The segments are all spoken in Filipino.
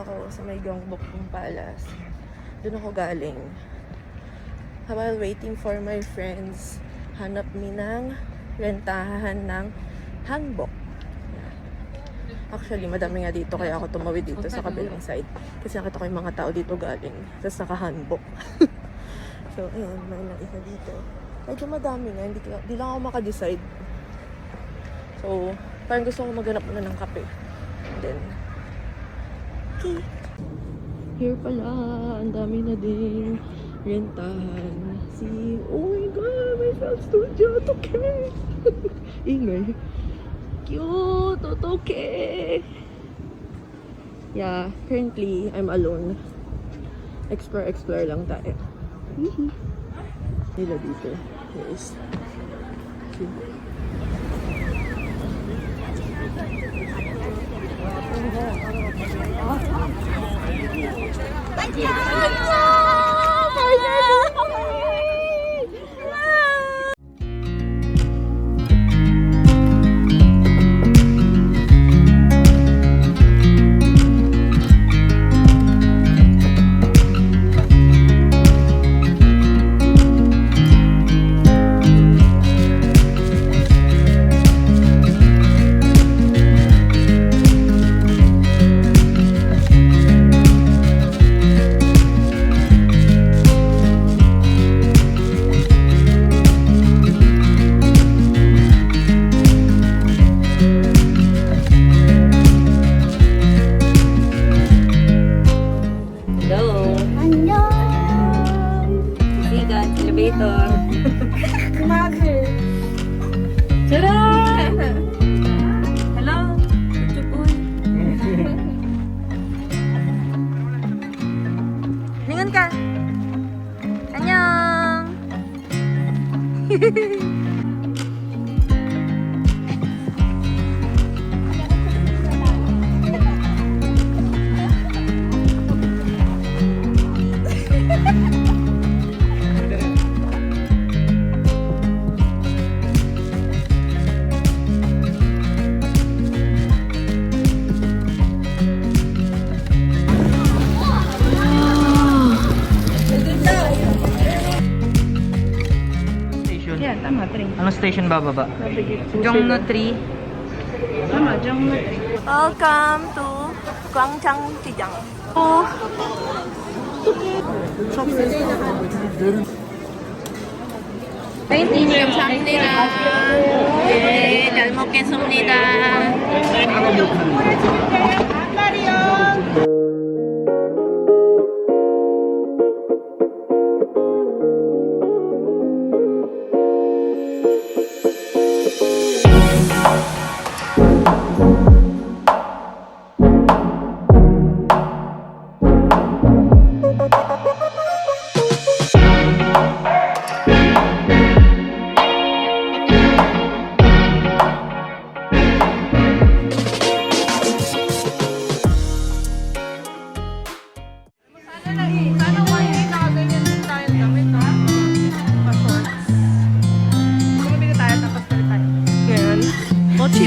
ako sa may Gyeongbokgung Palace. Doon ako galing. While waiting for my friends, hanap mi ng rentahan ng hanbok. Actually, madami nga dito kaya ako tumawid dito sa kabilang side. Kasi nakita ko yung mga tao dito galing. Tapos naka-hanbok. So, ayun, may isa dito. Medyo madami nga, hindi lang ako maka-decide. So, parang gusto ko maghanap na ng kape. And then, okay. Here pala, ang dami na din rentahan. Oh my God, may self-studio, toke! Ingay. Cute, toke! Yeah, currently, I'm alone. Explore lang tayo. Nila dito. Yes. Okay. Anong station bababa? Gyeongno 3. Tama, Gyeongno 3. Welcome to 광장시장. 감사합니다. 네, 잘 먹겠습니다.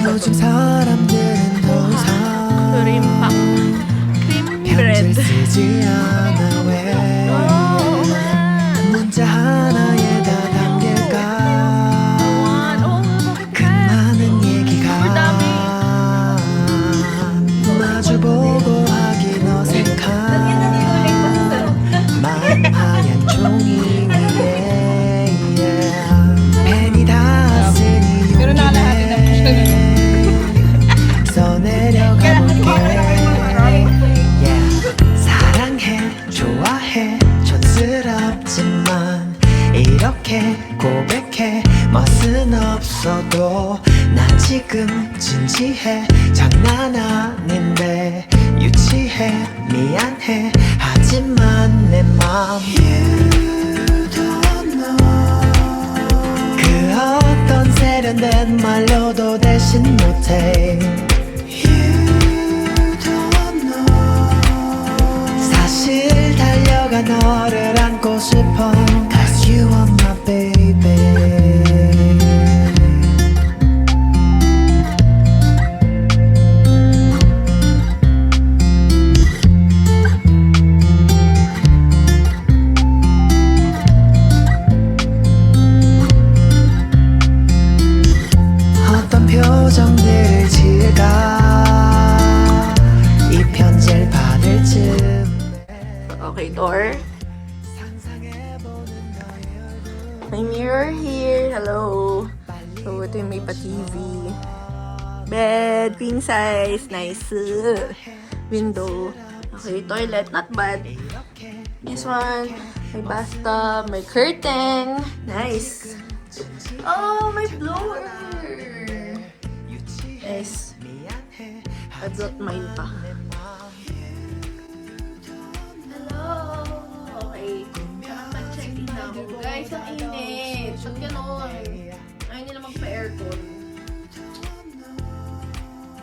요즘 사람들은 더 이상 크림빵 크림브레드 쓰지 않아 왜 문자 하나에 다 담길까 그 많은 얘기가 마주보고 하긴 어색한 마음 하얀 종이 위에 펜이 다 쓰니 용기내 써내려가 볼게 사랑해 좋아해 촌스럽지만 이렇게 고백해 멋은 없어도 난 지금 진지해 장난 아닌데 유치해 미안해 하지만 내 맘 You don't know 그 어떤 세련된 말로도 대신 못해 사실 달려가 너를 안고 싶어 Cause you are my baby 표정들을 지을까 이 편지를 받을 즈음 Okay, door. May mirror here. Hello. So, ito yung may pa-TV. Bed, queen size. Nice. Window. Okay, toilet. Not bad. This one. May bathtub. May curtain. Nice. Oh, may blower. Nice. I brought mine pa. Hello. Okay. Check-in na ako. Guys, ang init. Ba't ganon? Ayaw nila magpa-aircon.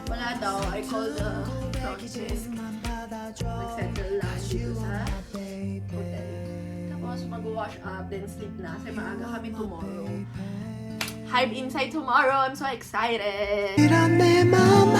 Wala daw. I called the front desk. Nag-settle lang dito sa hotel. Tapos mag-wash up, then sleep na. Kasi maaga kami tomorrow. Hive inside tomorrow. I'm so excited. 이런 내 맘